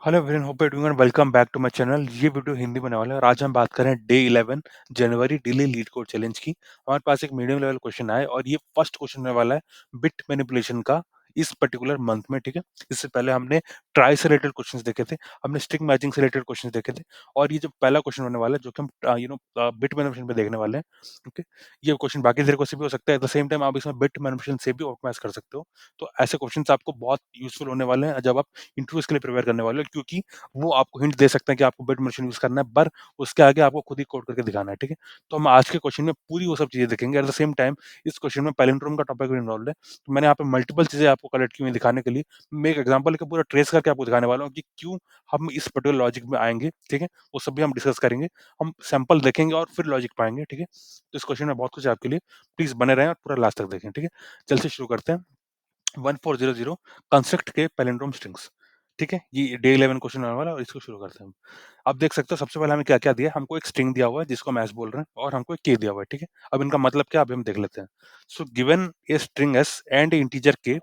Hello everyone, hope you doing and welcome back to my channel. ये video Hindi में होने वाला है और आज हम बात कर रहे हैं डे 11 जनवरी डेली लीड कोड चैलेंज की। हमारे पास एक मीडियम लेवल क्वेश्चन आया और ये फर्स्ट क्वेश्चन होने वाला है बिट मैनिपुलेशन का इस पर्टिकुलर मंथ में। ठीक है, इससे पहले हमने ट्राई से रिलेटेड क्वेश्चंस देखे थे, हमने स्ट्रिंग मैचिंग से रिलेटेड क्वेश्चंस देखे थे और ये जो पहला क्वेश्चन होने वाला है जो कि हम बिट मैनिपुलेशन पे देखने वाले हैं। ओके, ये क्वेश्चन बाकी तरीकों से भी हो सकता है, एट द सेम टाइम आप इसमें बिट मैनिपुलेशन से भी ऑप्टिमाइज कर सकते हो। तो ऐसे क्वेश्चंस आपको बहुत यूजफुल होने वाले हैं जब आप इंटरव्यूज के लिए प्रिपेयर करने वाले हो, क्योंकि वो आपको हिंट दे सकते हैं कि आपको बिट मशीन यूज़ करना है, पर उसके आगे आपको खुद ही कोड करके दिखाना है, ठीक है? तो हम आज के क्वेश्चन में पूरी वो सब चीज़ें देखेंगे। एट द सेम टाइम इस क्वेश्चन में पैलिंड्रोम का टॉपिक भी इन्वॉल्वड है। तो मैंने यहाँ पे मल्टीपल चीज़ें आपको कलेक्ट की हुई हैं दिखाने के लिए। मैं एक एग्जांपल लेके पूरा ट्रेस करके आपको दिखाने वाला हूँ कि क्यों हम इस पर्टिकुलर लॉजिक में आएँगे, ठीक है? वो सब भी हम डिस्कस करेंगे। हम सैंपल देखेंगे और फिर लॉजिक पे आएँगे, ठीक है? तो इस क्वेश्चन में बहुत कुछ है आपके लिए। प्लीज़ बने रहें और पूरा लास्ट तक देखें, ठीक है? चलिए से शुरू करते हैं। 1400 कंस्ट्रक्ट के पैलिंड्रोम स्ट्रिंग्स। ठीक है, ये डे 11 क्वेश्चन आने वाला है और इसको शुरू करते हैं हम। आप देख सकते हो सबसे पहले हमें क्या-क्या दिया है। हमको एक स्ट्रिंग दिया हुआ है जिसको हम एस बोल रहे हैं और हमको एक के दिया हुआ है, ठीक है? अब इनका मतलब क्या है अभी हम देख लेते हैं। So given a string S and integer K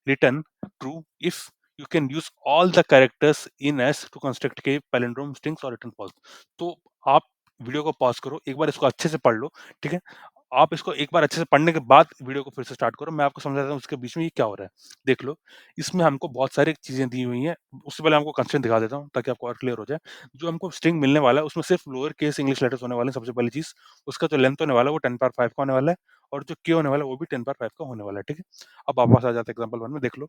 return true if you can use all the characters in S to construct K palindrome strings और रिटर्न फॉल्स। तो आप वीडियो को पॉज़ करो, एक बार इसको अच्छे से पढ़ लो, ठीक है? आप इसको एक बार अच्छे से पढ़ने के बाद वीडियो को फिर से स्टार्ट करो। मैं आपको समझाता हूँ उसके बीच में ये क्या हो रहा है। देख लो, इसमें हमको बहुत सारी चीज़ें दी हुई हैं। उससे पहले आपको कंस्ट्रेंट दिखा देता हूँ ताकि आपको और क्लियर हो जाए। जो हमको स्ट्रिंग मिलने वाला है उसमें सिर्फ लोअर केस इंग्लिश लेटर्स होने वाले हैं, सबसे पहली चीज़। उसका जो लेंथ होने वाला है वो 10 पावर 5 का होने वाला है और जो के होने वाला है वो भी 10 पावर 5 का होने वाला है, ठीक है? अब वापस आ जाते हैं एग्जांपल 1 में, देख लो।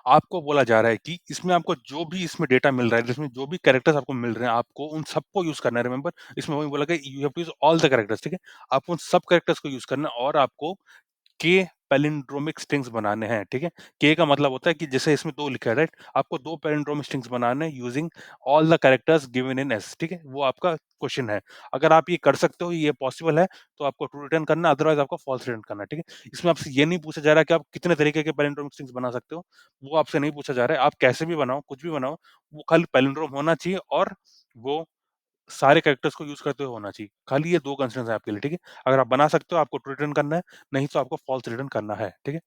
आपको बोला जा रहा है कि इसमें आपको जो भी इसमें डेटा मिल रहा है, जिसमें जो भी कैरेक्टर्स आपको मिल रहे हैं, आपको उन सबको यूज़ करना है। रिमेंबर, इसमें वही बोला गया you have to use all the characters, ठीक है? आपको उन सब कैरेक्टर्स को यूज़ करना है और आपको के पैलिंड्रोमिक स्ट्रिंग्स बनाने हैं, ठीक है? के का मतलब होता है कि जैसे इसमें 2 लिखा है, राइट? आपको 2 पैलिंड्रोमिक स्ट्रिंग्स बनाने हैं using all the characters given in S, ठीक है? वो आपका क्वेश्चन है। अगर आप ये कर सकते हो, ये पॉसिबल है, तो आपको ट्रू रिटर्न करना है, अदरवाइज़ आपको फॉल्स रिटर्न करना है, ठीक है? इसमें आपसे ये नहीं पूछा जा रहा है कि आप कितने तरीके के पैलिंड्रोमिक स्ट्रिंग्स बना सकते हो, वो आपसे नहीं पूछा जा रहा है। आप कैसे भी बनाओ, कुछ भी बनाओ, वो खाली पैलिंड्रोम होना चाहिए और वो सारे कैरेक्टर्स को यूज़ करते हुए होना चाहिए। खाली ये 2 कंस्ट्रेंट्स हैं आपके लिए, ठीक है? अगर आप बना सकते हो, आपको ट्रू रिटर्न करना है, नहीं तो आपको फॉल्स रिटर्न करना है, ठीक है?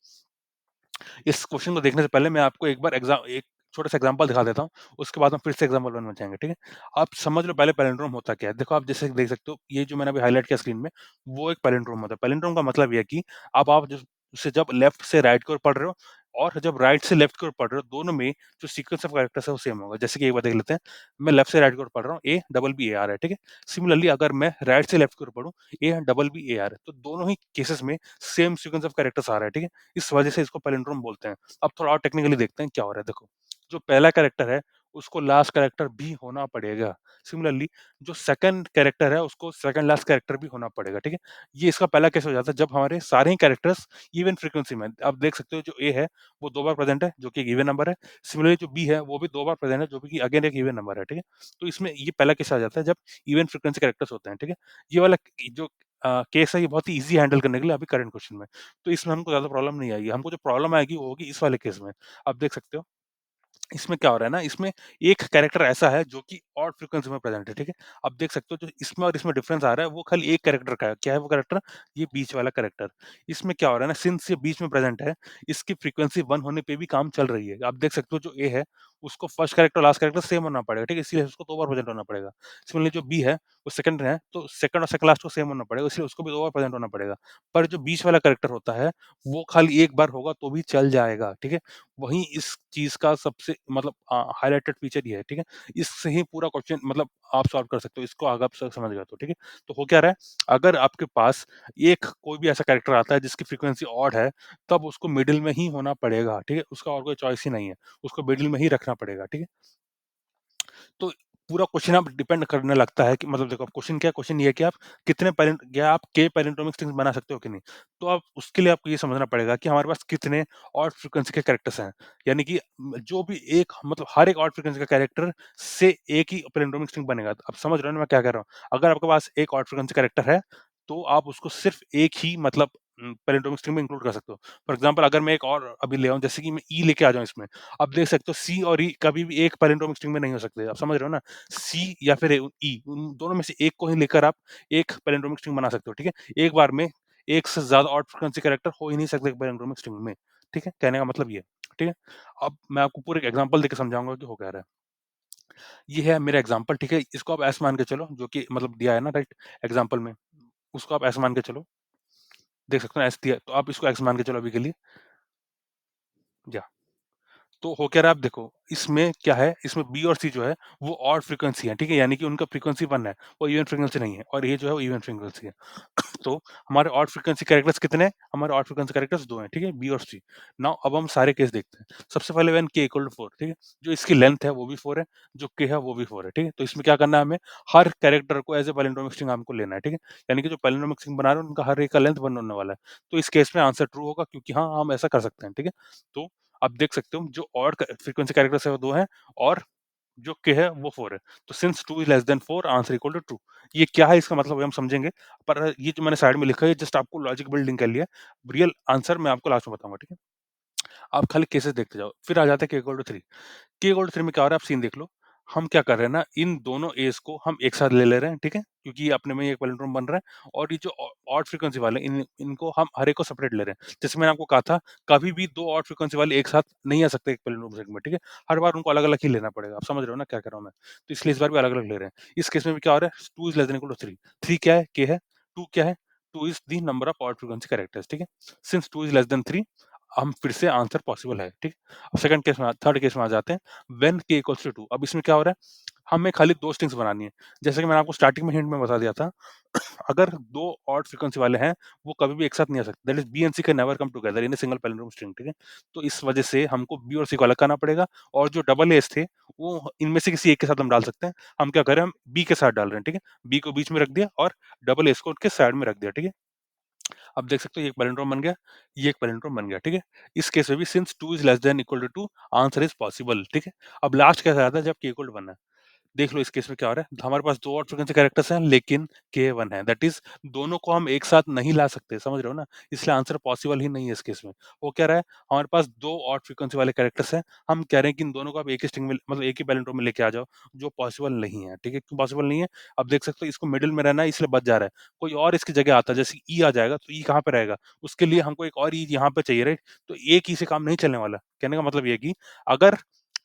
इस क्वेश्चन को देखने से पहले मैं आपको एक छोटा-सा एग्जांपल दिखा देता हूँ, उसके बाद हम फिर से एग्जांपल 1 में जाएँगे, ठीक है? आप समझ लो पहले पैलिंड्रोम होता क्या है? देखो, आप जैसे देख सकते हो, ये जो मैंने अभी हाइलाइट किया स्क्रीन में, वो एक पैलिंड्रोम होता है। पैलिंड्रोम का मतलब ये है कि अब आप जब उसे जब लेफ्ट से राइट की ओर पढ़ रहे हो और जब राइट से लेफ्ट की ओर पढ़ रहे हो, दोनों में जो सीक्वेंस ऑफ कैरेक्टर्स है वो सेम होगा। जैसे कि एक बार देख लेते हैं, मैं लेफ्ट से राइट की ओर पढ़ रहा हूँ, A double B A R है, ठीक है? सिमिलरली अगर मैं राइट से लेफ्ट की ओर पढूँ, A double B A R है, तो दोनों ही केसेस में सेम सीक्वेंस ऑफ कैरेक्टर्स आ रहा है, ठीक है? इस वजह से इसको पैलिंड्रोम बोलते हैं। अब थोड़ा और टेक्निकली देखते हैं क्या हो रहा है, देखो। जो पहला कैरेक्टर है, उसको लास्ट कैरेक्टर भी होना पड़ेगा। सिमिलरली जो सेकंड कैरेक्टर है, उसको सेकंड लास्ट कैरेक्टर भी होना पड़ेगा, ठीक है? ये इसका पहला केस हो जाता है जब हमारे सारे ही कैरेक्टर्स इवन फ्रीक्वेंसी में हैं। आप देख सकते हो जो ए है, वो 2 बार प्रेज़ेंट है, जो कि एक इवन नंबर है। सिमिलरली जो बी है, वो भी 2 बार प्रेज़ेंट है, जो कि अगेन एक इवन नंबर है, ठीक है? तो इसमें ये पहला केस आ जाता है जब इवन फ्रीक्वेंसी कैरेक्टर्स होते हैं, ठीक है? ये वाला जो केस है, ये बहुत ही ईज़ी हैंडल करने के लिए अभी करंट क्वेश्चन में। तो इसमें हमको ज़्यादा प्रॉब्लम नहीं आएगी। हमको जो प्रॉब्लम आएगी वो होगी इस वाले केस में। आप देख सकते हो, इसमें क्या हो रहा है ना, इसमें एक कैरेक्टर ऐसा है जो कि ऑड फ्रीक्वेंसी में प्रेज़ेंट है, ठीक है? आप देख सकते हो जो इसमें और इसमें डिफरेंस आ रहा है वो खाली एक कैरेक्टर का है। क्या है वो कैरेक्टर? ये बीच वाला कैरेक्टर। इसमें क्या हो रहा है ना, सिंस ये बीच में प्रेज़ेंट है, इसकी फ्रीक्वेंसी 1 होने पे भी काम चल रही है। आप देख सकते हो जो ए है, उसको first character, last character same होना पड़ेगा, ठीक है? इसलिए उसको 2 बार प्रेज़ेंट होना पड़ेगा। सिमिलरली जो बी है, वो सेकंड है, तो सेकंड और सेकंड लास्ट को सेम होना पड़ेगा, इसलिए उसको भी 2 बार प्रेज़ेंट होना पड़ेगा। पर जो बीच वाला कैरेक्टर होता है, वो खाली एक बार होगा तो भी चल जाएगा, ठीक है? वहीं इस चीज़ का सबसे मतलब हाइलाइटेड फीचर ये है, ठीक है? इससे ही पूरा क्वेश्चन मतलब आप सॉल्व कर सकते हो, इसको अगर आप समझ गए तो, ठीक है? तो हो क्या रहा है, अगर आपके पास एक कोई भी ऐसा कैरेक्टर आता है जिसकी फ्रीक्वेंसी ऑड है, तब उसको मिडल में ही होना पड़ेगा, ठीक है? उसका और कोई चॉइस ही नहीं है, उसको मिडल में ही रखना पड़ेगा, ठीक है? तो पूरा क्वेश्चन अब डिपेंड करने लगता है कि मतलब देखो, अब क्वेश्चन क्या है? क्वेश्चन ये है कि आप कितने पैरेंट या आप के पैरेंटोमिक स्ट्रिंग्स बना सकते हो कि नहीं। तो आप उसके लिए आपको ये समझना पड़ेगा कि हमारे पास कितने ऑड फ्रीक्वेंसी के कैरेक्टर्स हैं। यानी कि जो भी एक मतलब हर एक ऑड फ्रीक्वेंसी का कैरेक्टर से एक ही पैरेंटोमिक स्ट्रिंग बनेगा। अब समझ रहे हो ना मैं क्या कह रहा हूँ? अगर आपके पास एक ऑड फ्रीक्वेंसी कैरेक्टर है, तो आप उसको सिर्फ़ एक ही मतलब पैरेंटोमिक स्ट्रिंग में इंक्लूड कर सकते हो। फॉर एग्ज़ाम्पल, अगर मैं एक और अभी ले आऊँ, जैसे कि मैं ई लेके आ जाऊँ इसमें, आप देख सकते हो सी और ई कभी भी एक पैरेंटोमिक स्ट्रिंग में नहीं हो सकते। आप समझ रहे हो ना? सी या फिर ई, उन दोनों में से एक को ही लेकर आप एक पैलिंड्रोमिक स्ट्रिंग बना सकते हो, ठीक है? एक बार में एक से ज़्यादा ऑड फ्रीक्वेंसी कैरेक्टर हो ही नहीं सकते एक पैलिंड्रोमिक स्ट्रिंग में, ठीक है? कहने का मतलब ये है। ठीक है? अब मैं आपको पूरा एक एग्ज़ाम्पल देके समझाऊँगा कि हो क्या रहा है। ये है मेरा एग्ज़ाम्पल, ठीक है? इसको आप ऐसे मान के चलो, जो कि मतलब दिया है ना राइट एग्ज़ाम्पल में, उसको आप ऐसे मान के चलो, देख सकते हो ऐसे दिया है, तो आप इसको एक्स मान के चलो अभी के लिए, या तो हो क्या रहा है आप देखो, इसमें क्या है, इसमें बी और सी जो है वो ऑड फ्रीक्वेंसी है, ठीक है? यानी कि उनका फ्रीक्वेंसी 1 है, वो इवन फ्रीक्वेंसी नहीं है, और ये जो है वो इवन फ्रीक्वेंसी है। तो हमारे ऑड फ्रीक्वेंसी कैरेक्टर्स कितने हैं? हमारे ऑड फ्रीक्वेंसी कैरेक्टर्स 2 हैं, ठीक है? बी और सी। नाउ अब हम सारे केस देखते हैं। सबसे पहले व्हेन k इक्वल टू 4, ठीक है? जो इसकी लेंथ है वो भी 4 है, जो k है वो भी 4 है, ठीक है? तो इसमें क्या करना है हमें, हर कैरेक्टर को एज़ अ पैलिंड्रोमिक स्ट्रिंग हमको लेना है, ठीक है? यानी कि जो पैलिंड्रोमिक स्ट्रिंग बना रहे हैं उनका हर एक का लेंथ 1 होने वाला है। तो इस केस में आंसर ट्रू होगा, क्योंकि हाँ, हम ऐसा कर सकते हैं, ठीक है? तो आप देख सकते हो जो ऑड फ्रीक्वेंसी कैरेक्टर्स है वो 2 हैं, और जो k है वो 4 है। तो since 2 is less than 4, answer equal to true. ये क्या है इसका मतलब, ये हम समझेंगे। पर ये जो मैंने साइड में लिखा है, ये जस्ट आपको लॉजिक बिल्डिंग के लिए, रियल आंसर मैं आपको लास्ट में बताऊँगा, ठीक है? आप खाली केसेस देखते जाओ, फिर आ जाते हैं k इक्वल टू 3। के इक्वल टू 3 में क्या हो रहा है, आप सीन देख लो। हम क्या कर रहे हैं ना, इन दोनों एज को हम एक साथ ले रहे हैं, ठीक है? क्योंकि ये अपने में ही एक पैलिंड्रोम बन रहा है, और ये जो ऑड फ्रीक्वेंसी वाले इनको हम हर एक को सेपरेट ले रहे हैं। जैसे मैंने आपको कहा था, कभी भी 2 ऑड फ्रीक्वेंसी वाले एक साथ नहीं आ सकते एक पैलिंड्रोम सेट में, ठीक है? हर बार उनको अलग-अलग ही लेना पड़ेगा। आप समझ रहे हो ना क्या कह रहा हूँ मैं? तो इसलिए इस बार भी अलग-अलग ले रहे हैं। इस केस में भी क्या हो रहा है, 2 is less than equal to 3। 3 क्या है? k है। 2 क्या है? 2 is the number of odd frequency characters, ठीक है? सिंस 2 इज़ लेस देन 3, हम फिर से आंसर पॉसिबल है, ठीक? अब सेकंड केस में थर्ड केस में आ जाते हैं, व्हेन k इक्वल्स टू 2। अब इसमें क्या हो रहा है, हमें खाली 2 स्ट्रिंग्स बनानी है। जैसे कि मैंने आपको स्टार्टिंग में हिंट में बता दिया था, अगर 2 ऑड फ्रीक्वेंसी वाले हैं, वो कभी भी एक साथ नहीं आ सकते। That is B and C can never come together in a single palindrome string, ठीक है? तो इस वजह से हमको बी और सी को अलग करना पड़ेगा, और जो डबल एस थे, वो इनमें से किसी एक के साथ हम डाल सकते हैं। हम क्या कर रहे हैं, हम बी के साथ डाल रहे हैं, ठीक है? बी को बीच में रख दिया और डबल एस को उसके साइड में रख दिया, ठीक है? अब देख सकते हो ये एक पैलिंड्रोम बन गया, ये एक पैलिंड्रोम बन गया, ठीक है? इस केस में भी since 2 is less than equal to 2, answer is possible, ठीक है? अब लास्ट कैसा आता है, जब k इक्वल टू 1 है। देख लो इस केस में क्या हो रहा है, हमारे पास 2 और फ्रीक्वेंसी कैरेक्टर्स हैं, लेकिन k 1 है, दैट इज़ दोनों को हम एक साथ नहीं ला सकते, समझ रहे हो ना? इसलिए आंसर पॉसिबल ही नहीं है इस केस में। वो कह रहा है, हमारे पास 2 ऑड फ्रीक्वेंसी वाले कैरेक्टर्स हैं, हम कह रहे हैं कि इन दोनों को आप एक ही स्ट्रिंग में, मतलब एक ही पैलिंड्रोम में लेके आ जाओ, जो पॉसिबल नहीं है, ठीक है? क्यों पॉसिबल नहीं है? अब देख सकते हो इसको मिडल में रहना है, इसलिए बच जा रहा है। कोई और इसकी जगह आता है, जैसे ई आ जाएगा, तो ई कहाँ पे रहेगा? उसके लिए हमको एक और ई यहाँ पे चाहिए, राइट? तो एक ई से काम नहीं चलने वाला। कहने का मतलब ये है कि अगर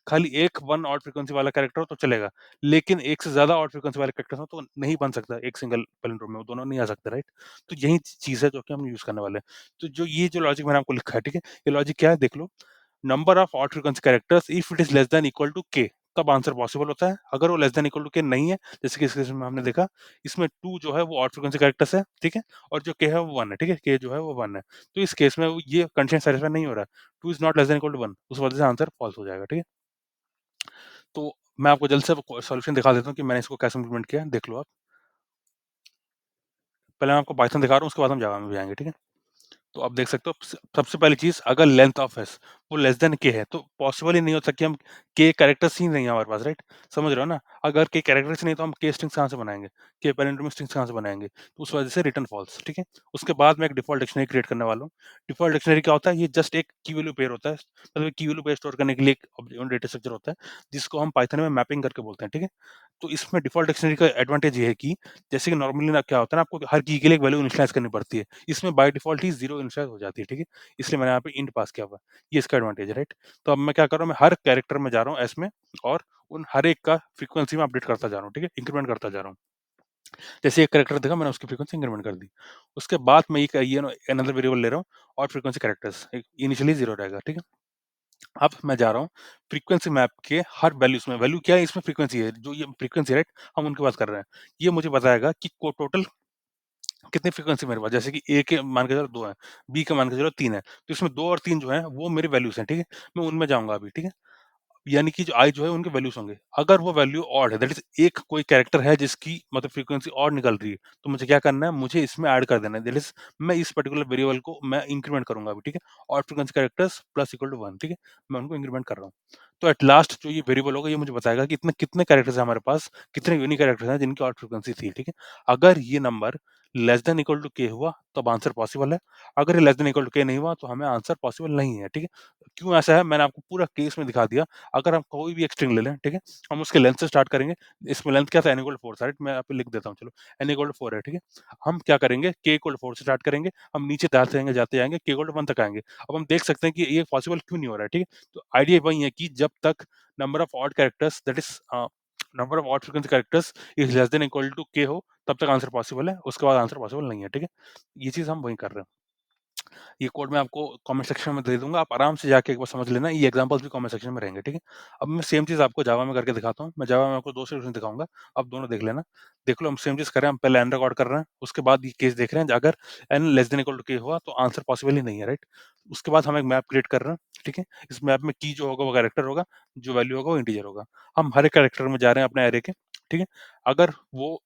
खाली एक 1 ऑड फ्रीक्वेंसी वाला कैरेक्टर हो तो चलेगा, लेकिन एक से ज़्यादा ऑड फ्रीक्वेंसी वाले कैरेक्टर्स हो तो नहीं बन सकता एक सिंगल पैलिंड्रोम में, वो दोनों नहीं आ सकते, राइट? तो यही चीज़ है जो कि हम यूज़ करने वाले हैं। तो जो ये जो लॉजिक मैंने आपको लिखा है, ठीक है? ये लॉजिक क्या है देख लो, number of odd frequency characters if it is less than equal to k, तब आंसर पॉसिबल होता है। अगर वो less than equal to k नहीं है, जैसे कि इस केस में हमने देखा, इसमें 2 जो है वो ऑड फ्रीक्वेंसी कैरेक्टर्स है, ठीक है? और जो k है वो 1 है, ठीक है? k जो है वो 1 है। तो इस केस में वो ये कंडीशन सैटिस्फाई नहीं हो रहा है। 2 is not less than equal to 1, उस वजह से आंसर फॉल्स हो जाएगा, ठीक है? तो मैं आपको जल्द से सॉल्यूशन दिखा देता हूँ कि मैंने इसको कैसे इम्प्लीमेंट किया है, देख लो आप। पहले मैं आपको पाइथन दिखा रहा हूँ, उसके बाद हम जावा में भी आएँगे, ठीक है? तो आप देख सकते हो, सबसे पहली चीज़, अगर लेंथ ऑफ एस वो लेस देन के है, तो पॉसिबल ही नहीं होता कि हम के कैरेक्टर्स ही नहीं है हमारे पास, राइट? समझ रहे हो ना? अगर के कैरेक्टर्स नहीं, तो हम के स्ट्रिंग्स कहाँ से बनाएँगे? के पैलिंड्रोम स्ट्रिंग्स कहाँ से बनाएँगे? तो उस वजह से रिटर्न फॉल्स, ठीक है? उसके बाद मैं एक डिफ़ॉल्ट डिक्शनरी क्रिएट करने वाला हूँ। डिफ़ॉल्ट डिक्शनरी क्या होता है? ये जस्ट एक की वैल्यू पेयर होता है। मतलब की वैल्यू पेयर स्टोर करने के लिए एक डेटा स्ट्रक्चर होता है, जिसको हम पाइथन में मैपिंग करके बोलते हैं, ठीक है? तो इसमें डिफ़ॉल्ट डिक्शनरी का एडवांटेज ये है कि जैसे कि नॉर्मली ना क्या होता है ना, आपको हर की के लिए एक वैल्यू इनिशियलाइज़ करनी पड़ती है। इसमें बाय डिफ़ॉल्ट ही 0 इनिशियलाइज़ हो जाती है, ठीक है? इसलिए मैंने यहाँ पे इंट पास किया हुआ है। ये इसका एडवांटेज है, राइट? तो अब मैं क्या कर रहा हूँ, मैं हर कैरेक्टर में जा रहा हूँ एस में, और उन हर एक का फ्रीक्वेंसी में अपडेट करता जा रहा हूँ, ठीक है? इंक्रीमेंट करता जा रहा हूँ। जैसे एक कैरेक्टर देखा, मैंने उसकी फ्रीक्वेंसी इंक्रीमेंट कर दी। उसके बाद मैं ये ना अनदर वेरिएबल ले रहा हूँ, और फ्रीक्वेंसी कैरेक्टर्स इनिशियली 0 रहेगा, ठीक है? अब मैं जा रहा हूँ फ्रीक्वेंसी मैप के हर वैल्यूज़ में, वैल्यू क्या है, इसमें फ्रीक्वेंसी है, जो ये फ्रीक्वेंसी, राइट? हम उनकी बात कर रहे हैं। ये मुझे बताएगा कि को टोटल कितनी फ्रीक्वेंसी मेरे पास, जैसे कि ए के मान के चलो 2 है, बी के मान के चलो 3 है। तो इसमें 2 और 3 जो हैं वो मेरी वैल्यूज़ हैं, ठीक है? मैं उनमें जाऊँगा अभी, ठीक है? यानी कि जो आई जो है उनके वैल्यूज़ होंगे। अगर वो वैल्यू ऑड है, दैट इज़ एक कोई कैरेक्टर है जिसकी मतलब फ्रीक्वेंसी ऑड निकल रही है, तो मुझे क्या करना है, मुझे इसमें ऐड कर देना है। दैट इज़ मैं इस पर्टिकुलर वेरिएबल को मैं इंक्रीमेंट करूँगा अभी, ठीक है? Odd frequency characters plus equal to 1, ठीक है? मैं उनको इंक्रीमेंट कर रहा हूँ। तो एट लास्ट जो ये वेरिएबल होगा ये मुझे बताएगा कि इतने कितने कैरेक्टर्स हैं हमारे पास, कितने यूनिक कैरेक्टर्स हैं जिनकी ऑड फ्रीक्वेंसी थी, ठीक है? अगर ये number less than equal to k हुआ तब आंसर पॉसिबल है, अगर ये less than equal to k नहीं हुआ तो हमें आंसर पॉसिबल नहीं है, ठीक है? क्यों ऐसा है मैंने आपको पूरा केस में दिखा दिया। अगर हम कोई भी एक स्ट्रिंग ले लें, ठीक है? हम उसके लेंथ से स्टार्ट करेंगे, इसमें लेंथ क्या था n इक्वल टू 4 था, राइट? मैं यहाँ पे लिख देता हूँ चलो, n इक्वल टू 4 है, ठीक है? हम क्या करेंगे k इक्वल टू 4 से स्टार्ट करेंगे, हम नीचे जाते जाएँगे k इक्वल टू 1 तक आएँगे। अब हम देख सकते हैं कि ये पॉसिबल क्यों नहीं हो रहा है, ठीक है? तो आइडिया वही है कि जब तक number of odd characters that is number of odd frequency characters is less than equal to k हो, तब तक आंसर पॉसिबल है, उसके बाद आंसर पॉसिबल नहीं है, ठीक है? ये चीज़ हम वही कर रहे हैं। ये कोड मैं आपको कमेंट सेक्शन में दे दूँगा, आप आराम से जाके एक बार समझ लेना, ये एग्ज़ाम्पल्स भी कमेंट सेक्शन में रहेंगे, ठीक है? अब मैं सेम चीज़ आपको जावा में करके दिखाता हूँ, मैं जावा में आपको 2 सॉल्यूशन दिखाऊँगा, आप दोनों देख लेना। देख लो हम सेम चीज़ कर रहे हैं, हम पहले n रिकॉर्ड कर रहे हैं, उसके बाद ये केस देख रहे हैं, अगर n less than equal to k हुआ तो आंसर पॉसिबल ही नहीं है, राइट? उसके बाद हम एक मैप क्रिएट कर रहे हैं, ठीक है? इस मैप में की जो होगा वो कैरेक्टर होगा, जो वैल्यू होगा वो इंटीजर होगा। हम हर एक कैरेक्टर में जा रहे हैं अपने अरे के, ठीक है? अगर वो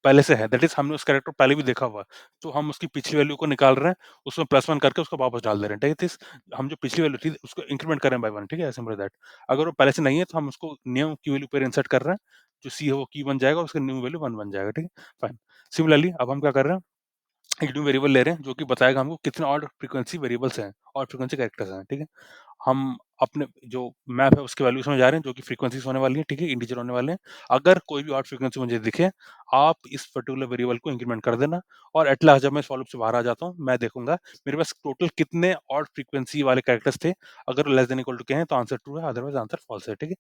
पहले से है दैट इज़ हमने उस कैरेक्टर को पहले भी देखा हुआ है, तो हम उसकी पिछली वैल्यू को निकाल रहे हैं, उसमें +1 करके उसको वापस डाल दे रहे हैं, ठीक है? हम जो पिछली वैल्यू थी उसको इंक्रीमेंट कर रहे हैं बाय 1, ठीक है? As simple as that. अगर वो पहले से नहीं है तो हम उसको न्यू की वैल्यू पे इंसर्ट कर रहे हैं, जो सी है वो की बन जाएगा, उसका न्यू वैल्यू 1 बन जाएगा, ठीक है? फाइन। सिमिलरली अब हम क्या कर रहे हैं, एक न्यू वेरिएबल ले रहे हैं जो कि बताएगा हमको कितने ऑड फ्रीक्वेंसी वेरिएबल्स हैं, ऑड फ्रीक्वेंसी कैरेक्टर्स हैं, ठीक है? हम अपने जो मैप है उसके वैल्यूज़ में जा रहे हैं जो कि फ्रीक्वेंसीज़ होने वाली हैं, ठीक है? इंटीजर होने वाले हैं। अगर कोई भी ऑड फ्रीक्वेंसी मुझे दिखे, आप इस पर्टिकुलर वेरिएबल को इंक्रीमेंट कर देना और एट लास्ट जब मैं इस फॉर लूप से बाहर आ जाता हूँ, मैं देखूँगा मेरे पास टोटल कितने ऑड फ्रीक्वेंसी वाले कैरेक्टर्स थे। अगर लेस देन इक्वल टू के हैं तो आंसर ट्रू है, अदरवाइज़ आंसर फॉल्स है, ठीक है?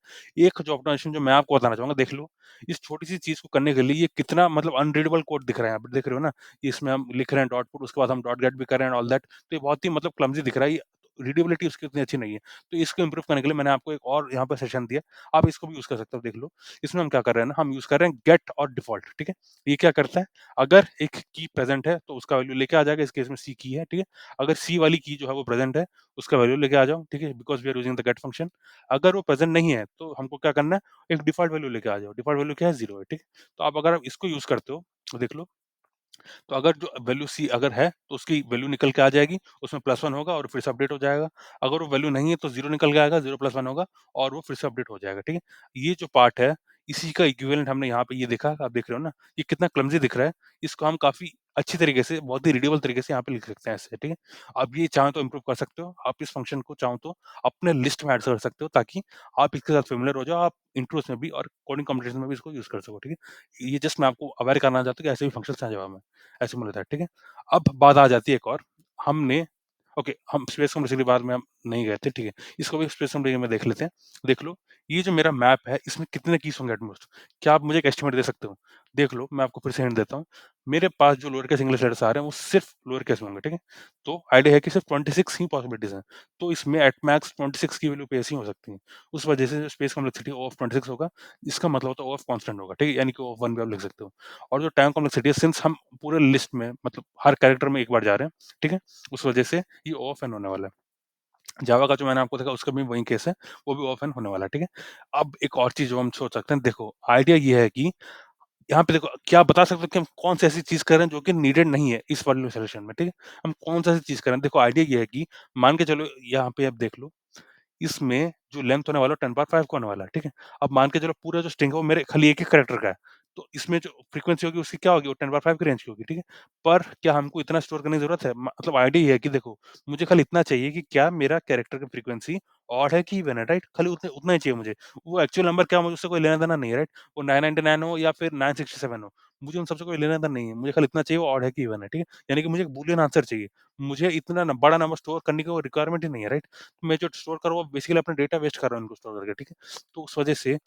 एक जो ऑप्टिमाइज़ेशन जो मैं आपको बताना चाहूँगा देख लो, इस छोटी-सी चीज़ को करने के लिए ये कितना मतलब अनरीडेबल कोड दिख रहा है, आप देख रहे हो ना? इसमें हम लिख रहे हैं डॉट पुट उसके बाद हम डॉट गेट भी कर रहे हैं एंड ऑल दैट, तो ये बहुत ही मतलब क्लमज़ी दिख रहा है, ये रीडेबिलिटी उसकी उतनी अच्छी नहीं है। तो इसको इम्प्रूव करने के लिए मैंने आपको एक और यहाँ पे सेशन दिया, आप इसको भी यूज़ कर सकते हो, देख लो। इसमें हम क्या कर रहे हैं ना, हम यूज़ कर रहे हैं गेट और डिफ़ॉल्ट, ठीक है? ये क्या करता है, अगर एक की प्रेज़ेंट है, तो उसका वैल्यू लेके आ जाएगा, इस केस में सी की है, ठीक है? अगर सी वाली की जो है वो प्रेज़ेंट है, उसका वैल्यू लेके आ जाओ, ठीक है? Because we are using the get function. अगर वो प्रेज़ेंट नहीं है, तो हमको क्या करना है, एक डिफ़ॉल्ट वैल्यू लेके आ जाओ, डिफ़ॉल्ट वैल्यू क्या है 0 है, ठीक है? तो आप अगर आप इसको यूज़ करते हो, तो देख लो, तो अगर जो वैल्यू सी अगर है, तो उसकी वैल्यू निकल के आ जाएगी, उसमें +1 होगा और फिर से अपडेट हो जाएगा। अगर वो वैल्यू नहीं है, तो 0 निकल के आएगा, 0 + 1 होगा और वो फिर से अपडेट हो जाएगा, ठीक है? ये जो पार्ट है, इसी का इक्विवेलेंट हमने यहाँ पे ये देखा, आप देख रहे हो ना, ये कितना क्लमज़ी दिख रहा है। इसको हम काफ़ी अच्छी तरीके से, बहुत ही रीडेबल तरीके से यहाँ पे लिख सकते हैं ऐसे, ठीक है? आप ये चाहें तो इम्प्रूव कर सकते हो, आप इस फंक्शन को चाहो तो अपने लिस्ट में ऐड कर सकते हो, ताकि आप इसके साथ फ़ैमिलियर हो जाओ, आप इंट्रोस में भी और कोडिंग कॉम्पिटिशन में भी इसको यूज़ कर सको, ठीक है? ये जस्ट मैं आपको अवेयर करना चाहता हूँ कि ऐसे भी फंक्शन्स हैं जावा में। ऐसे मिल रहा है, ठीक है? अब बात आ जाती है एक और, हमने ओके, हम स्पेस कॉम्प्लेक्सिटी बारे में हम नहीं गए थे, ठीक है? इसको भी स्पेस कॉम्प्लेक्सिटी में देख लेते हैं। देख लो, ये जो मेरा मैप है, इसमें कितने कीज़ होंगे एट मोस्ट? क्या आप मुझे एक एस्टीमेट दे सकते हो? देख लो, मैं आपको फिर से हिंट देता हूँ। मेरे पास जो लोअर केस इंग्लिश लेटर्स आ रहे हैं, वो सिर्फ़ लोअर केस में होंगे, ठीक है? तो आइडिया है कि सिर्फ़ 26 ही पॉसिबिलिटीज़ हैं। तो इसमें एट मैक्स 26 की वैल्यू पे ऐसी हो सकती हैं। उस वजह से जो स्पेस कॉम्प्लेक्सिटी O ऑफ 26 होगा, इसका मतलब होता है O ऑफ कांस्टेंट होगा, ठीक है? यानी कि O ऑफ 1 भी आप लिख सकते हो। और जो टाइम कॉम्प्लेक्सिटी है, सिंस हम पूरे लिस्ट में मतलब हर कैरेक्टर में एक बार जा रहे हैं, ठीक है? उस वजह से ये O ऑफ n होने वाला है। जावा का जो मैंने आपको देखा उसका भी वही केस है, वो भी O ऑफ n होने वाला है, ठीक है? अब एक और चीज़ जो हम सोच सकते हैं, देखो आइडिया ये है कि यहाँ पे देखो, क्या आप बता सकते हो कि हम कौन-सी ऐसी चीज़ कर रहे हैं जो कि नीडेड नहीं है इस वाले सॉल्यूशन में, ठीक है? हम कौन-सा ऐसी चीज़ कर रहे हैं? देखो आइडिया ये है कि मान के चलो यहाँ पे आप देख लो, इसमें जो लेंथ होने वाला है 10 का होने वाला है, ठीक है? अब मान के चलो पूरा जो स्ट्रिंग है वो मेरे खाली एक ही कैरेक्टर का है, तो इसमें जो फ्रीक्वेंसी होगी उसकी क्या होगी? वो 10 की रेंज की होगी, ठीक है? पर क्या हमको इतना स्टोर करने की ज़रूरत है? मतलब आइडिया ये है कि देखो, मुझे खाली इतना चाहिए कि क्या मेरा कैरेक्टर की फ्रीक्वेंसी ऑड है कि इवन है, राइट? खाली उतना ही चाहिए मुझे। वो एक्चुअल नंबर क्या, मुझे उससे कोई लेना-देना नहीं है, राइट? वो 999 हो या फिर 967 हो, मुझे उन सबसे कोई लेना-देना नहीं है। मुझे खाली इतना चाहिए वो ऑड है कि इवन है, ठीक है? यानी कि मुझे एक बूलियन आंसर चाहिए। मुझे इतना बड़ा नंबर स्टोर करने की वो रिक्वायरमेंट ही नहीं है, राइट? मैं जो स्टोर कर रहा हूँ बेसिकली अपना डेटा वेस्ट कर रहा हूँ इनको स्टोर करके, ठीक है? तो उस वजह से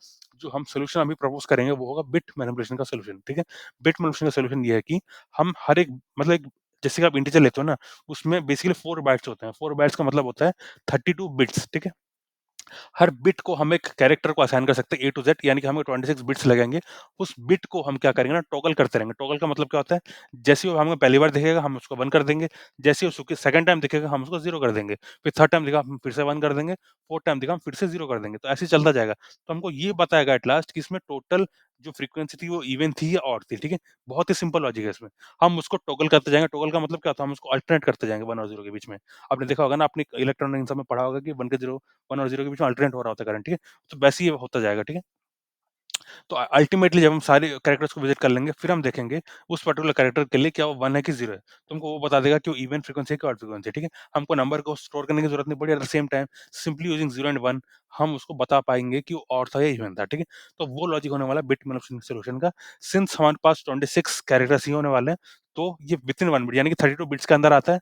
जो हम सॉल्यूशन अभी प्रपोज़ करेंगे वो होगा बिट मैनिपुलेशन का सॉल्यूशन, ठीक है? बिट मैनिपुलेशन का सॉल्यूशन ये है कि हम हर एक मतलब एक जैसे कि आप इंटीजर लेते हो ना, उसमें बेसिकली 4 बाइट्स होते हैं। 4 बाइट्स का मतलब होता है 32 बिट्स, ठीक है? हर बिट को हम एक कैरेक्टर को असाइन कर सकते हैं ए टू ज़ेड, यानी कि हमें 26 बिट्स लगेंगे। उस बिट को हम क्या करेंगे ना, टॉगल करते रहेंगे। टॉगल का मतलब क्या होता है? जैसे ही वो हमें पहली बार दिखेगा हम उसको 1 कर देंगे, जैसे ही उसको सेकंड टाइम दिखेगा हम उसको 0 कर देंगे, फिर थर्ड टाइम दिखा हम फिर से 1 कर देंगे, फोर्थ टाइम दिखा हम फिर से 0 कर देंगे। तो ऐसे ही चलता जाएगा। तो हमको ये बताएगा एट लास्ट कि इसमें टोटल जो फ्रीक्वेंसी थी वो इवन थी या ऑड थी, ठीक है? बहुत ही सिंपल लॉजिक है इसमें। हम उसको टॉगल करते जाएँगे, टॉगल का मतलब क्या होता है? हम उसको अल्टरनेट करते जाएँगे 1 और 0 के बीच में। आपने देखा होगा ना, आपने इलेक्ट्रॉनिक्स में पढ़ा होगा कि 1 के 0 1 और 0 के बीच में अल्टरनेट हो रहा होता है करंट, ठीक है? तो वैसे ही होता जाएगा, ठीक है? तो अल्टीमेटली जब हम सारे कैरेक्टर्स को विज़िट कर लेंगे, फिर हम देखेंगे उस पर्टिकुलर कैरेक्टर के लिए क्या वो 1 है कि 0 है। तो हमको वो बता देगा कि वो इवन फ्रीक्वेंसी है कि ऑड फ्रीक्वेंसी है, ठीक है? हमको नंबर को स्टोर करने की ज़रूरत नहीं पड़ी, at the same time simply using 0 and 1 हम उसको बता पाएँगे कि वो ऑड था या इवन था, ठीक है? तो वो लॉजिक होने वाला है बिट मैनिपुलेशन सॉल्यूशन का। सिंस हमारे पास 26 कैरेक्टर्स ही होने वाले हैं, तो ये विथिन 1 बिट यानी कि 32 बिट्स के अंदर आता है।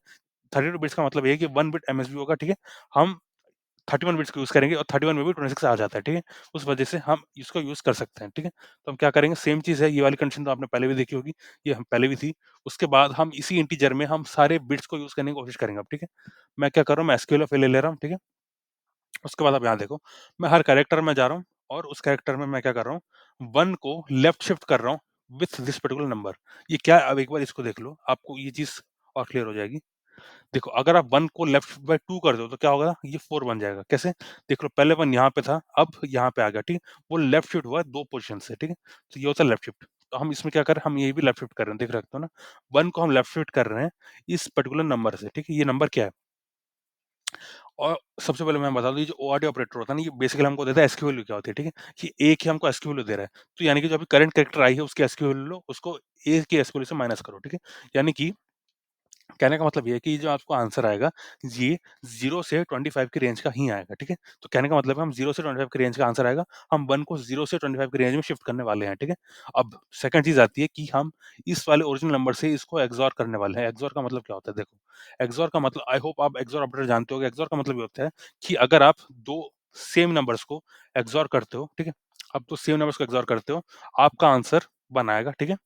32 बिट्स का मतलब ये है कि 1 बिट एमएसबी होगा, ठीक है? हम 31 बिट्स को यूज़ करेंगे और 31 में भी 26 आ जाता है, ठीक है? उस वजह से हम इसको यूज़ कर सकते हैं, ठीक है? तो हम क्या करेंगे, सेम चीज़ है, ये वाली कंडीशन तो आपने पहले भी देखी होगी, ये हम पहले भी थी। उसके बाद हम इसी इंटीजर में हम सारे बिट्स को यूज़ करने की कोशिश करेंगे अब, ठीक है? मैं क्या कर रहा हूँ, मैं एसक्यूएल फाइल ले रहा हूँ, ठीक है? उसके बाद आप यहाँ देखो, मैं हर कैरेक्टर में जा रहा हूँ और उस कैरेक्टर में मैं क्या कर रहा हूँ, 1 को लेफ्ट शिफ्ट कर रहा हूँ विथ दिस पर्टिकुलर नंबर। ये क्या है, अब एक बार इसको देख लो, आपको ये चीज़ और क्लियर हो जाएगी। देखो, अगर आप 1 को लेफ्ट बाय 2 कर दो तो क्या होगा? ये 4 बन जाएगा। कैसे? देख लो, पहले 1 यहाँ पे था, अब यहाँ पे आ गया, ठीक है? वो लेफ्ट शिफ्ट हुआ है 2 पोज़ीशन से, ठीक है? तो ये होता है लेफ्ट शिफ्ट। तो हम इसमें क्या कर रहे हैं, हम ये भी लेफ्ट शिफ्ट कर रहे हैं, देख रहे हो ना? 1 को हम लेफ्ट शिफ्ट कर रहे हैं इस पर्टिकुलर नंबर से, ठीक है? ये नंबर क्या है? और सबसे पहले मैं बता दूँ, ये जो ओआरडी ऑपरेटर होता है ना, ये बेसिकली हमको देता है एसक्यू वैल्यू क्या होती है, ठीक है? कि ए की हमको एसक्यू वैल्यू दे रहा है। तो यानी कि जो अभी करंट कैरेक्टर आई है उसकी एसक्यू वैल्यू लो, उसको ए की एसक्यू वैल्यू से माइनस करो, ठीक है? यानी कि कहने का मतलब ये है कि जो आपको आंसर आएगा, ये 0 से 25 की रेंज का ही आएगा, ठीक है? तो कहने का मतलब है हम 0 से 25 की रेंज का आंसर आएगा, हम 1 को 0 से 25 की रेंज में शिफ्ट करने वाले हैं, ठीक है? अब सेकंड चीज़ आती है कि हम इस वाले ओरिजिनल नंबर से इसको एक्सओर करने वाले हैं। एक्सओर का मतलब क्या होता है? देखो, एक्सओर का मतलब आई होप आप एक्सओर ऑपरेटर जानते होंगे। एक्सओर का मतलब ये होता है कि अगर आप 2 सेम नंबर्स को एक्सओर करते हो, ठीक है? अब 2 सेम नंबर्स को एक्सओर करते हो, आपका आंसर 1 आएगा, ठीक है?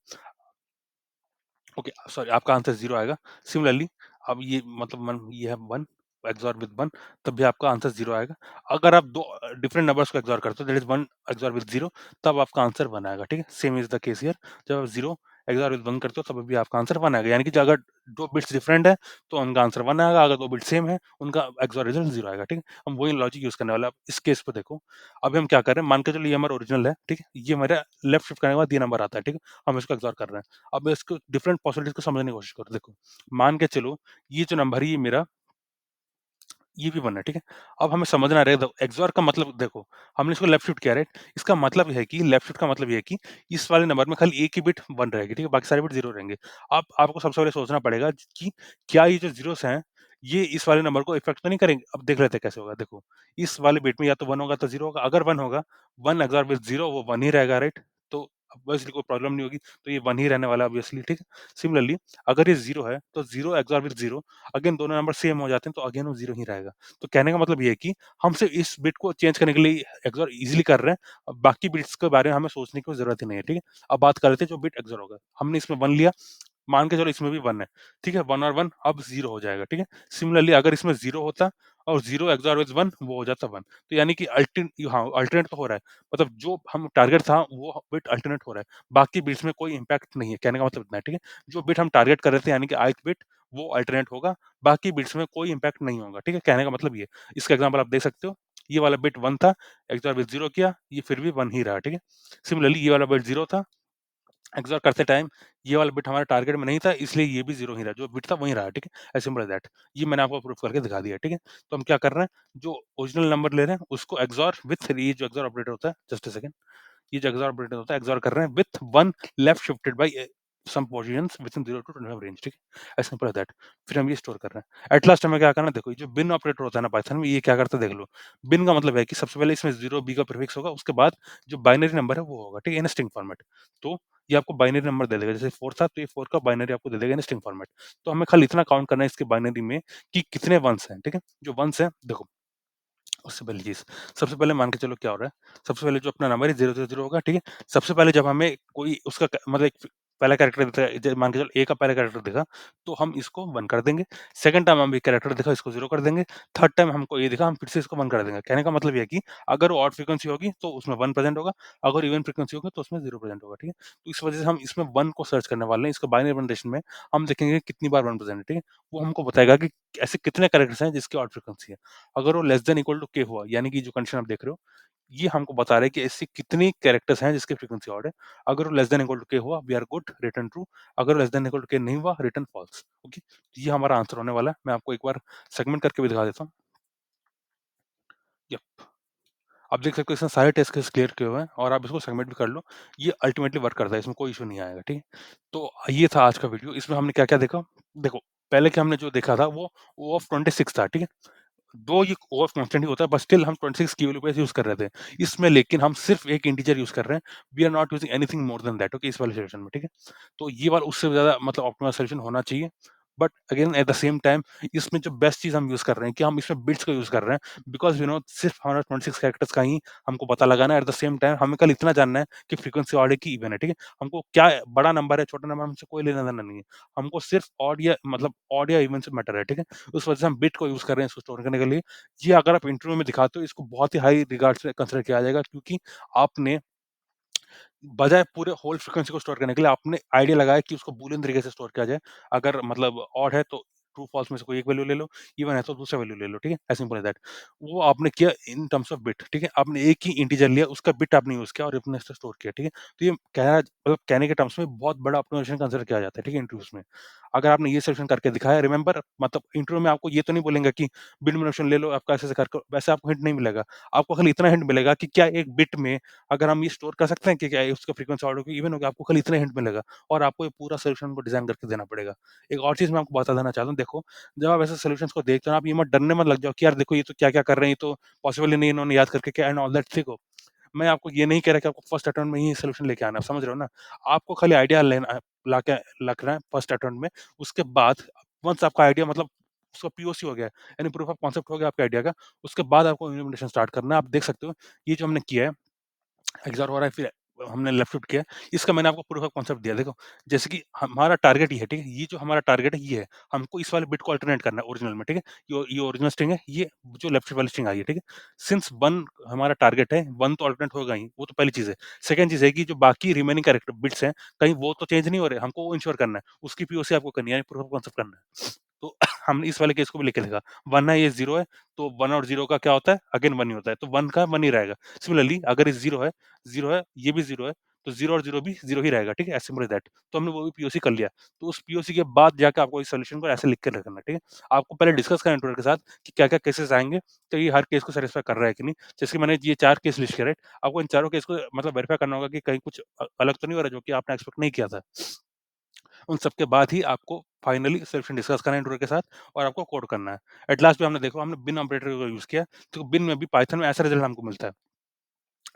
ओके, सॉरी, आपका आंसर 0 आएगा। सिमिलरली अब ये मतलब मन ये है 1 एक्सओर विद 1, तब भी आपका आंसर 0 आएगा। अगर आप 2 डिफरेंट नंबर्स को एक्सओर करते हो, दैट इज़ 1 एक्सओर विद 0, तब आपका आंसर 1 आएगा, ठीक है? Same is the case here. जब आप 0 एक्सओर विद 1 करते हो तब भी आपका आंसर 1 आएगा। यानी कि जो अगर 2 बिट्स डिफरेंट है तो उनका आंसर 1 आएगा, अगर 2 बिट्स सेम है, उनका एक्सओर रिजल्ट 0 आएगा, ठीक है? हम वही लॉजिक यूज़ करने वाले हैं। अब इस केस पे देखो, अभी हम क्या कर रहे हैं, मान के चलो ये हमारा ओरिजिनल है, ठीक है? ये मेरा लेफ्ट शिफ्ट करने के बाद ये नंबर आता है, ठीक है? हम इसको एक्सओर कर रहे हैं। अब मैं इसको डिफरेंट पॉसिबिलिटीज़ को समझने की कोशिश करो। देखो, मान के चलो ये जो नंबर है ये मेरा ये भी 1 है, ठीक है? अब हमें समझना रहेगा, एक्सओर का मतलब देखो, हमने इसको लेफ्ट शिफ्ट किया, राइट? इसका मतलब ये है कि लेफ्ट शिफ्ट का मतलब ये है कि इस वाले नंबर में खाली एक ही बिट 1 रहेगी, ठीक है? बाकी सारे बिट 0 रहेंगे। अब आपको सबसे पहले सोचना पड़ेगा कि क्या ये जो ज़ीरोज़ हैं, ये इस वाले नंबर को इफ़ेक्ट तो नहीं करेंगे? अब देख लेते हैं कैसे होगा, देखो। इस वाले बिट में या तो 1 होगा तो 0 होगा, अगर 1 होगा, 1 एक्सओर विद 0 वो 1 ही रहेगा, राइट? तो ऑब्वियसली कोई प्रॉब्लम नहीं होगी, तो ये 1 ही रहने वाला है ऑब्वियसली, ठीक है? सिमिलरली अगर ये 0 है, तो 0 एक्सओर विद 0 अगेन दोनों नंबर सेम हो जाते हैं, तो अगेन वो 0 ही रहेगा। तो कहने का मतलब ये है कि हम सिर्फ़ इस बिट को चेंज करने के लिए एक्सओर ईज़िली कर रहे हैं, अब बाकी बिट्स के बारे में हमें सोचने की ज़रूरत ही नहीं है, ठीक है? अब बात कर लेते हैं जो बिट एक्सओर होगा। हमने इसमें 1 लिया, मान के चलो इसमें भी 1 है, ठीक है? 1 और 1 अब 0 हो जाएगा, ठीक है? सिमिलरली अगर इसमें 0 होता और 0 एक्सओर विद 1 वो हो जाता 1। तो यानी कि अल्टरनेट तो हो रहा है। मतलब जो हम टारगेट था वो बिट अल्टरनेट हो रहा है। बाकी बिट्स में कोई इम्पैक्ट नहीं है, कहने का मतलब इतना है, ठीक है? जो बिट हम टारगेट कर रहे थे यानी कि ith बिट वो अल्टरनेट होगा, बाकी बिट्स में कोई इम्पैक्ट नहीं होगा, ठीक है? कहने का मतलब ये है। इसका एग्ज़ाम्पल आप देख सकते हो, ये वाला बिट 1 था, एक्सओर विद 0 किया, ये फिर भी 1 ही रहा, ठीक है? सिमिलरली ये वाला बिट 0 था, एक्सओर करते टाइम ये वाला बिट हमारे टारगेट में नहीं था, इसलिए ये भी 0 ही रहा, जो बिट था वही रहा, ठीक है? As simple as that. ये मैंने आपको प्रूफ करके दिखा दिया, ठीक है? तो हम क्या कर रहे हैं, जो ओरिजिनल नंबर ले रहे हैं उसको एक्सओर विथ ये जो एक्सओर ऑपरेटर होता है, जस्ट अ सेकंड, ये जो एक्सओर ऑपरेटर होता है, एक्सओर कर रहे हैं with 1 left shifted by some positions within 0 to 25 range, ठीक है? As simple as that. फिर हम ये स्टोर कर रहे हैं। एट लास्ट हमें क्या करना है, देखो ये जो बिन ऑपरेटर होता है ना पाइथन में, ये क्या करता है देख लो। बिन का मतलब है कि सबसे पहले इसमें 0 बी का प्रीफिक्स होगा, उसके बाद जो बाइनरी नंबर है वो होगा, ठीक है? In string format. तो ये आपको बाइनरी नंबर दे देगा, जैसे 4 था तो ये 4 का बाइनरी आपको दे देगा इन स्ट्रिंग फॉर्मेट। तो हमें खाली इतना काउंट करना है इसके बाइनरी में कि कितने वन्स हैं, ठीक है? जो वन्स हैं देखो, उससे पहली चीज़, सबसे पहले मान के चलो क्या हो रहा है, सबसे पहले जो अपना नंबर है 000 होगा, ठीक है? सबसे पहले जब हमें कोई उसका मतलब एक पहला कैरेक्टर देता है, ज मान के चलो ए का पहला कैरेक्टर दिखा, तो हम इसको 1 कर देंगे। सेकंड टाइम हमें कैरेक्टर दिखा, इसको 0 कर देंगे। थर्ड टाइम हमको ये दिखा, हम फिर से इसको 1 कर देंगे। कहने का मतलब ये है कि अगर वो ऑड फ्रीक्वेंसी होगी तो उसमें 1 प्रेज़ेंट होगा, अगर इवन फ्रीक्वेंसी होगी तो उसमें 0 प्रेज़ेंट होगा, ठीक है? तो इस वजह से हम इसमें 1 को सर्च करने वाले हैं, इसका बाइनरी रिप्रेजेंटेशन में हम देखेंगे कितनी बार 1 प्रेज़ेंट है, ठीक है? वो हमको बताएगा कि ऐसे कितने कैरेक्टर्स हैं जिसकी ऑड फ्रीक्वेंसी है। अगर वो less than equal to k हुआ, यानी कि जो कंडीशन आप देख रहे हो ये हमको बता रहा है कि ऐसी कितनी कैरेक्टर्स हैं जिसकी फ्रीक्वेंसी ऑड है। अगर वो less than equal to k हुआ, we are good, return true. अगर less than equal to k नहीं हुआ, रिटर्न फॉल्स। ओके? ये हमारा आंसर होने वाला है। मैं आपको एक बार सेगमेंट करके भी दिखा देता हूँ। यप। आप देख सकते हो इसमें सारे टेस्ट केस क्लियर किए हुए हैं और आप इसको सबमिट भी कर लो। ये अल्टीमेटली वर्क करता है, इसमें कोई इश्यू नहीं आएगा, ठीक है? तो ये था आज का वीडियो। इसमें हमने क्या-क्या देखा? देखो, पहले के हमने जो देखा था वो O ऑफ 26 था, ठीक है? दो ये O ऑफ कांस्टेंट ही होता है, बट स्टिल हम 26 की वैल्यू पे यूज़ कर रहे थे। इसमें लेकिन हम सिर्फ़ एक इंटीजर यूज़ कर रहे हैं। We are not using anything more than that, okay? इस वाले सॉल्यूशन में, ठीक है? तो ये वाला उससे ज़्यादा मतलब ऑप्टिमल सॉल्यूशन होना चाहिए। But again at the same time इसमें जो बेस्ट चीज़ हम यूज़ कर रहे हैं कि हम इसमें बिट्स का यूज़ कर रहे हैं, बिकॉज़ सिर्फ हमारा 26 कैरेक्टर्स का ही हमको पता लगाना है। एट द सेम टाइम हमें कल इतना जानना है कि फ्रीक्वेंसी ऑड है कि इवन है, ठीक है? हमको क्या बड़ा नंबर है, छोटा नंबर हमसे कोई लेना-देना नहीं है। हमको सिर्फ ऑड या इवन से मैटर है, ठीक है? उस वजह से हम बिट को यूज़ कर रहे हैं इसको स्टोर करने के लिए। ये अगर आप इंटरव्यू में दिखाते हो, इसको बहुत ही हाई रिगार्ड से कंसीडर किया जाएगा, क्योंकि आपने बजाय पूरे होल फ्रीक्वेंसी को स्टोर करने के लिए आपने आइडिया लगाया कि उसको बूलियन तरीके से स्टोर किया जाए। अगर मतलब ऑड है तो ट्रू फॉल्स में से कोई एक वैल्यू ले लो, इवन है तो दूसरा वैल्यू ले लो, ठीक है? As simple as that. वो आपने किया इन टर्म्स ऑफ बिट, ठीक है? आपने एक ही इंटीजर लिया, उसका बिट आपने यूज़ किया और आपने इसको स्टोर किया, ठीक है? तो ये कहने के टर्म्स में बहुत बड़ा ऑप्टिमाइज़ेशन कंसीडर किया जाता है, ठीक है? इंटरव्यूज़ में। अगर आपने ये सॉल्यूशन करके दिखाया, रिमेंबर मतलब इंटरव्यू में आपको ये तो नहीं बोलेंगे कि बिट मिनिमाइज़ेशन ले लो, आपका ऐसे-ऐसे करके वैसे आपको हिंट नहीं मिलेगा। आपको खाली इतना हिंट मिलेगा कि क्या एक बिट में अगर हम ये स्टोर कर सकते हैं कि क्या उसका फ्रीक्वेंसी ऑर्डर की इवन होगा, आपको खाली इतना हिंट मिलेगा और आपको ये पूरा सॉल्यूशन को डिज़ाइन करके देना पड़ेगा। एक और चीज़ मैं आपको बता देना चाहता हूँ, देखो, जब आप ऐसे सॉल्यूशंस को देखते हो ना, आप ये मत डरने मत लग जाओ कि यार देखो ये तो क्या-क्या कर रहे हैं, ये तो पॉसिबल ही नहीं है इन्होंने याद करके क्या एंड ऑल दैट। देखो, मैं आपको ये नहीं कह रहा कि आपको फर्स्ट अटेम्प्ट में ही सॉल्यूशन लेके आना है, समझ रहे हो ना? आपको खाली आइडिया लेना लाके रखना है फर्स्ट अटेम्प्ट में, उसके बाद वन्स आपका आइडिया मतलब उसका पीओसी हो गया है, यानी प्रूफ ऑफ कांसेप्ट हो गया आपके आइडिया का, उसके बाद आपको इम्प्लीमेंटेशन स्टार्ट करना है। आप देख सकते हो, ये जो हमने किया है एग्ज़ॉर हो रहा है, फिर हमने लेफ्ट शिफ्ट किया। इसका मैंने आपको प्रूफ ऑफ कांसेप्ट दिया। देखो, जैसे कि हमारा टारगेट ये है, ठीक है? ये जो हमारा टारगेट है ये है। हमको इस वाले बिट को अल्टरनेट करना है ओरिजिनल में, ठीक है? ये ओरिजिनल स्ट्रिंग है, ये जो लेफ्ट शिफ्ट वाली स्ट्रिंग आई है, ठीक है? सिंस 1 हमारा टारगेट है, 1 तो अल्टरनेट होगा ही, वो तो पहली चीज़ है। सेकंड चीज़ है कि जो बाकी रिमेनिंग कैरेक्टर बिट्स हैं, कहीं वो तो चेंज नहीं हो रहे, हमको वो इंश्योर करना है। उसकी पीओसी आपको करनी है, प्रूफ ऑफ कांसेप्ट करना है। तो हमने इस वाले केस को भी लेके देखा। 1 है, ये 0 है, तो 1 और 0 का क्या होता है? अगेन 1 ही होता है, तो 1 का 1 ही रहेगा। सिमिलरली अगर ये 0 है, ये भी 0 है, तो 0 और 0 भी 0 ही रहेगा, ठीक है? As simple as that. तो हमने वो भी पीओसी कर लिया। तो उस पीओसी के बाद जाके आपको इस सॉल्यूशन को ऐसे लिख के रखना है, ठीक है? आपको पहले डिस्कस करना है ट्यूटर के साथ कि क्या-क्या केसेस आएँगे, तो ये हर केस को सैटिस्फाई कर रहा है कि नहीं। जैसे कि मैंने ये 4 केस लिस्ट किए, राइट? आपको इन चारों केस को मतलब वेरीफाई करना होगा कि कहीं कुछ अलग तो नहीं हो रहा है, जो कि आपने एक्सपेक्ट नहीं किया था। उन सब के बाद ही आपको फाइनली सॉल्यूशन डिस्कस करना है इंटरव्यू के साथ और आपको कोड करना है। एट लास्ट भी हमने देखो, हमने बिन ऑपरेटर का यूज़ किया, तो बिन में भी पाइथन में ऐसा रिज़ल्ट हमको मिलता है।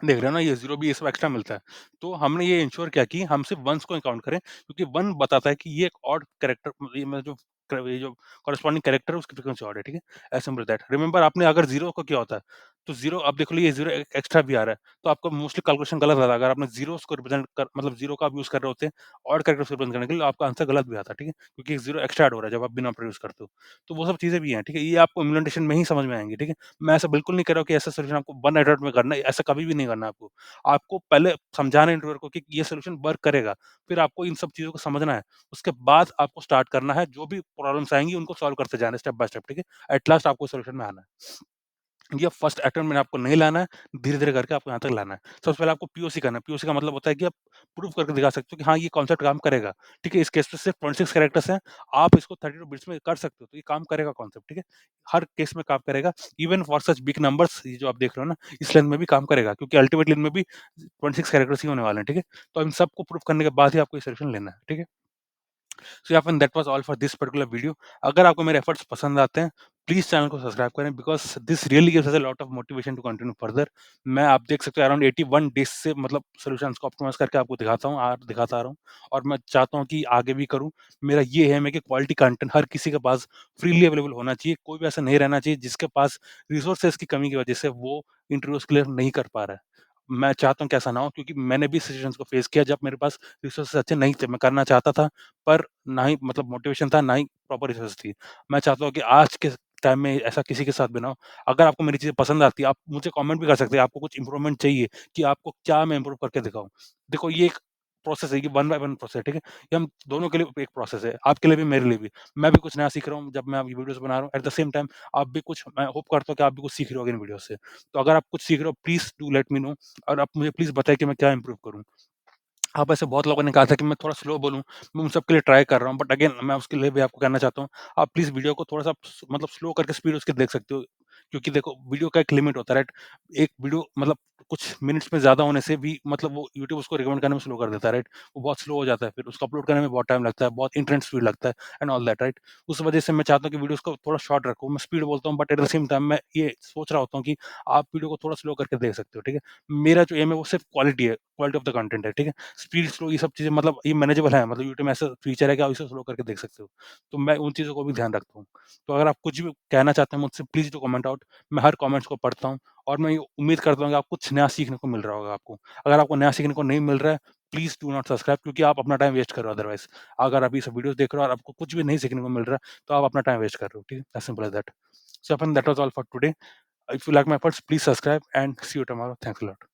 देख रहे हो ना, ये 0 भी ये सब एक्स्ट्रा मिलता है। तो हमने ये इंश्योर किया कि हम सिर्फ वन्स को काउंट करें, क्योंकि 1 बताता है कि ये एक ऑड कैरेक्टर, ये जो कॉरेस्पॉन्डिंग कैरेक्टर है उसकी फ्रीक्वेंसी ऑड है, ठीक है? As simple as that. Remember आपने अगर 0 को किया होता है, तो 0 अब देख लो, ये 0 एक्स्ट्रा भी आ रहा है, तो आपका मोस्टली कैलकुलेशन गलत आता है। अगर आपने ज़ीरोज़ को रिप्रेज़ेंट कर मतलब 0 का आप यूज़ कर रहे होते, ऑड कैरेक्टर्स को रिप्रेज़ेंट करने के लिए, आपका आंसर गलत भी आता, ठीक है? क्योंकि एक 0 एक्स्ट्रा ऐड हो रहा है जब आप बिन ऑपरेटर यूज़ करते हो। तो वो सब चीज़ें भी हैं, ठीक है? ये आपको इम्प्लीमेंटेशन में ही समझ में आएँगी, ठीक है? मैं ऐसा बिल्कुल नहीं कह रहा हूँ कि ऐसा सॉल्यूशन आपको 1 अटेम्प्ट में करना है, ऐसा कभी भी नहीं करना है आपको। आपको पहले समझाना है इंटरव्यूअर को कि ये सॉल्यूशन वर्क करेगा, फिर आपको इन सब चीज़ों को समझना है। उसके बाद आपको स्टार्ट करना है, जो भी प्रॉब्लम्स आएँगी उनको सॉल्व करते जाना है स्टेप बाय स्टेप, ठीक है? एट लास्ट आपको सॉल्यूशन में आना है। ये फर्स्ट अटेम्प्ट में आपको नहीं लाना है, धीरे-धीरे करके आपको यहाँ तक लाना है। सबसे पहले आपको पीओसी करना है। पीओसी का मतलब होता है कि आप प्रूव करके दिखा सकते हो कि हाँ, ये कॉन्सेप्ट काम करेगा। ठीक है? इस केस में सिर्फ 26 कैरेक्टर्स हैं, आप इसको 32 बिट्स में कर सकते हो, तो ये काम करेगा कॉन्सेप्ट, ठीक है? हर केस में काम करेगा, even for such big numbers, ये जो आप देख रहे हो ना, इस लेंथ में भी काम करेगा, क्योंकि अल्टीमेटली इनमें भी 26 कैरेक्टर्स ही होने वाले हैं, ठीक है? तो इन सबको प्रूव करने के बाद ही आपको ये सॉल्यूशन लेना है, ठीक है? सो या friend, that was all for this particular video. अगर आपको मेरे एफर्ट्स पसंद आते हैं, प्लीज़ चैनल को सब्सक्राइब करें, because this really gives us a lot of motivation to continue further. मैं आप देख सकते हो अराउंड 81 डेज़ से मतलब सॉल्यूशंस को ऑप्टिमाइज़ करके आपको दिखाता आ रहा हूँ और मैं चाहता हूँ कि आगे भी करूँ। मेरा ये एम है कि क्वालिटी कंटेंट हर किसी के पास फ्रीली अवेलेबल होना चाहिए। कोई भी ऐसा नहीं रहना चाहिए जिसके पास रिसोर्सेज़ की कमी की वजह से वो इंटरव्यूज़ क्लियर नहीं कर पा रहा है। मैं चाहता हूँ कि ऐसा ना हो, क्योंकि मैंने भी सिचुएशंस को फेस किया जब मेरे पास रिसोर्सेज़ अच्छे नहीं थे। मैं करना चाहता था, पर ना ही मतलब मोटिवेशन था, ना ही प्रॉपर रिसर्च थी। मैं चाहता हूँ कि आज के टाइम में ऐसा किसी के साथ भी ना हो। अगर आपको मेरी चीज़ें पसंद आती है, आप मुझे कमेंट भी कर सकते हैं, आपको कुछ इम्प्रूवमेंट चाहिए कि आपको क्या मैं इम्प्रूव करके दिखाऊँ। देखो, ये एक प्रोसेस है, ये वन बाय वन प्रोसेस है, ठीक है? ये हम दोनों के लिए एक प्रोसेस है, आपके लिए भी, मेरे लिए भी। मैं भी कुछ नया सीख रहा हूँ जब मैं अब ये वीडियोज़ बना रहा हूँ, एट द सेम टाइम आप भी कुछ, मैं होप करता हूँ कि आप भी कुछ सीख रहे होगे इन वीडियो से। तो अगर आप कुछ सीख रहे हो, please do let me know, और आप मुझे प्लीज़ बताइए कि मैं क्या इम्प्रूव करूँ? आप ऐसे बहुत लोगों ने कहा था कि मैं थोड़ा स्लो बोलूँ, मैं उन सब के लिए ट्राई कर रहा हूँ, बट अगेन मैं उसके लिए भी आपको कहना चाहता हूँ, आप प्लीज़ वीडियो को थोड़ा-सा मतलब स्लो करके स्पीड उसकी देख सकते हो। क्योंकि देखो, वीडियो का एक लिमिट होता है, राइट? एक वीडियो मतलब कुछ मिनट्स में ज़्यादा होने से भी मतलब वो यूट्यूब उसको रिकमेंड करने में स्लो कर देता है, राइट? वो बहुत स्लो हो जाता है, फिर उसको अपलोड करने में बहुत टाइम लगता है, बहुत इंटरनेट स्पीड लगता है एंड ऑल दैट, राइट? उस वजह से मैं चाहता हूँ कि वीडियोज़ को थोड़ा शॉर्ट रखूँ, मैं स्पीड बोलता हूँ, but at the same time मैं ये सोच रहा होता हूँ कि आप वीडियो को थोड़ा स्लो करके देख सकते हो, ठीक है? मेरा जो एम है वो सिर्फ क्वालिटी है, क्वालिटी ऑफ द कंटेंट है, ठीक है? स्पीड स्लो ये सब चीज़ें मतलब ये मैनेजेबल है, मतलब यूट्यूब में ऐसा फीचर है कि आप इसे स्लो करके देख सकते हो। तो मैं उन चीज़ों को भी ध्यान रखता हूँ। तो अगर आप कुछ भी कहना चाहते हैं मुझसे, प्लीज़ डू कमेंट आउट। मैं हर कमेंट्स को पढ़ता हूँ और मैं ये उम्मीद करता हूँ कि आपको कुछ नया सीखने को मिल रहा होगा आपको। अगर आपको नया सीखने को नहीं मिल रहा है, प्लीज़ डू नॉट सब्सक्राइब, क्योंकि आप अपना टाइम वेस्ट कर रहे हो अदरवाइज़। अगर आप ये सब वीडियोज़ देख रहे हो और आपको कुछ भी नहीं सीखने को मिल रहा है, तो आप अपना टाइम वेस्ट कर रहे हो, ठीक है? As simple as that. So अपन that was all for today. If you like my efforts, please subscribe and see you tomorrow. Thanks a lot.